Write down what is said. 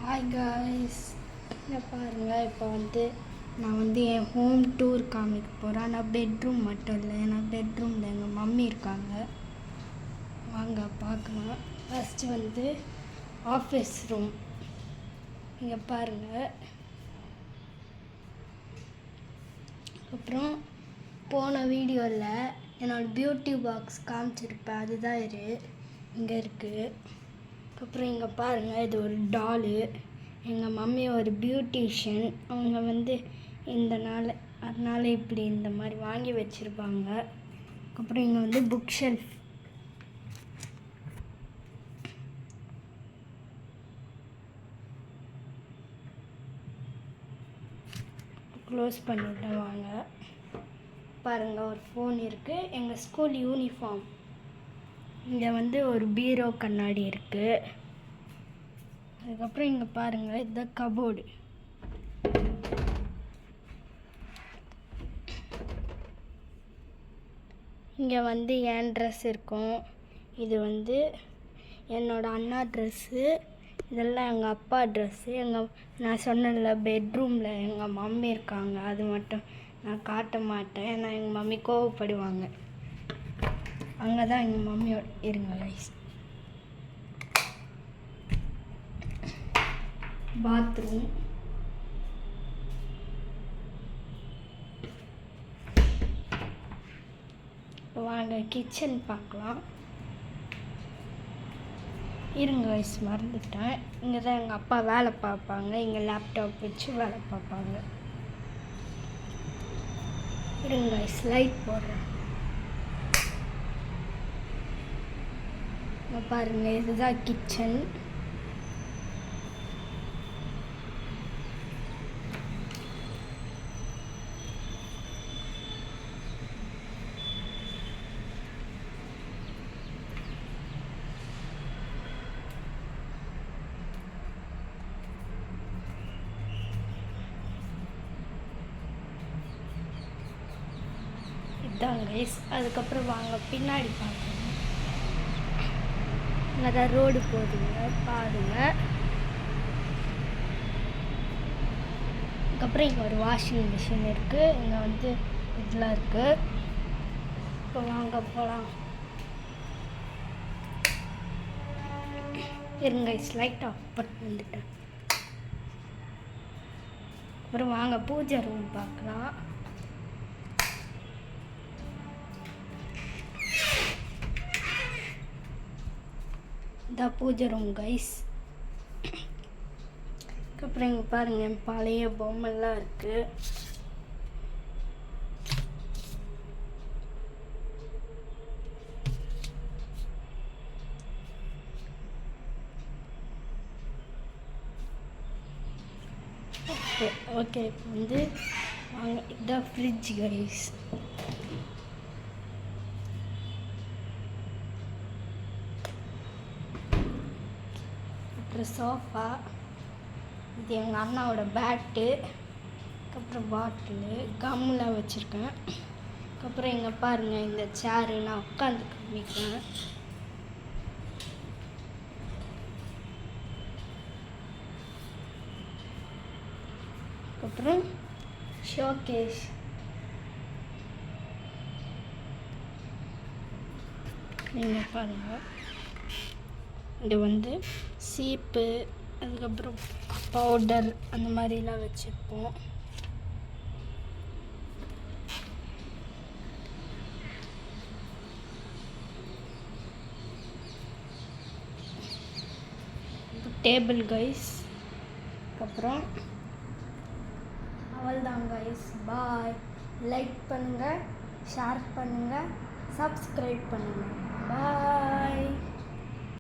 Hi guys, என்ன பாருங்கள். இப்போ நான் என் ஹோம் டூர் காமிக்க போகிறேன். ஆனால் பெட்ரூம் மட்டும் இல்லை, ஏன்னா பெட்ரூமில் எங்கள் மம்மி இருக்காங்க. வாங்க பார்க்கலாம். ஃபஸ்ட்டு ஆஃபீஸ் ரூம் இங்கே பாருங்கள். அப்புறம் போன வீடியோவில் என்னோடய பியூட்டி பாக்ஸ் காமிச்சிருப்பேன், அதுதான் இங்கே இருக்குது. அப்புறம் இங்கே பாருங்கள், இது ஒரு டாலு. எங்கள் மம்மி ஒரு பியூட்டிஷியன். அவங்க அதனால இப்படி இந்த மாதிரி வாங்கி வச்சுருப்பாங்க. அப்புறம் இங்கே புக் ஷெல்ஃப். க்ளோஸ் பண்ணிவிட்டு வாங்க. பாருங்கள், ஒரு ஃபோன் இருக்குது. எங்கள் ஸ்கூல் யூனிஃபார்ம். இங்கே ஒரு பீரோ கண்ணாடி இருக்குது. அதுக்கப்புறம் இங்கே பாருங்கள், இந்த கபோர்டு. இங்கே என் ட்ரெஸ் இருக்கும். இது என்னோடய அண்ணா ட்ரெஸ்ஸு. இதெல்லாம் எங்கள் அப்பா ட்ரெஸ்ஸு. நான் சொன்னேன்ல, பெட்ரூமில் எங்கள் மம்மி இருக்காங்க. அது மட்டும் நான் காட்ட மாட்டேன், ஏன்னா எங்கள் மம்மி கோவப்படுவாங்க. அங்கே தான் எங்கள் மம்மியோட இருங்க ரைஸ். பாத்ரூம். வாங்க கிச்சன் பார்க்கலாம். இருங்க ரைஸ், மறந்துட்டேன். இங்கே தான் எங்கள் அப்பா வேலை பார்ப்பாங்க. இங்கே லேப்டாப் வச்சு வேலை பார்ப்பாங்க. இருங்க ரைஸ், லைட் போடுறேன். பாருங்க, இதுதான் கிச்சன். இதான் கைஸ். அதுக்கப்புறம் வாங்க பின்னாடி பார்க்கணும். இங்கே தான் ரோடு போகுதுங்க, பாருங்க. அதுக்கப்புறம் இங்கே ஒரு வாஷிங் மிஷின் இருக்குது. இங்கே இதெல்லாம் இருக்குது. இப்போ வாங்க போகலாம். இருங்க லைட் ஆஃப் பண்ணி வந்துட்டேன். அப்புறம் வாங்க பூஜை ரூம் பார்க்கலாம். இந்த பூஜை ரூம் கைஸ். அப்புறம் இங்கே பாருங்கள், என் பழைய பொம்மைலாம் இருக்குது. ஓகே இப்போ வாங்க, இதான் ஃப்ரிட்ஜ் கைஸ். அப்புறம் சோஃபா. இது எங்கள் அண்ணாவோட பேட்டு. அப்புறம் பாட்டிலு கம்மில் வச்சுருக்கேன். அப்புறம் இங்கே பாருங்கள், இந்த சேரு நான் உட்காந்து காமிக்கிறேன். அப்புறம் ஷோகேஸ். நீங்கள் பாருங்கள், இது சீப்பு, அதுக்கப்புறம் பவுடர் அந்த மாதிரிலாம் வச்சுருப்போம். Table guys. அப்புறம் அவ்வளோதான் கைஸ், பாய். லைக் பண்ணுங்கள், ஷேர் பண்ணுங்கள், சப்ஸ்கிரைப் பண்ணுங்கள். பாய்.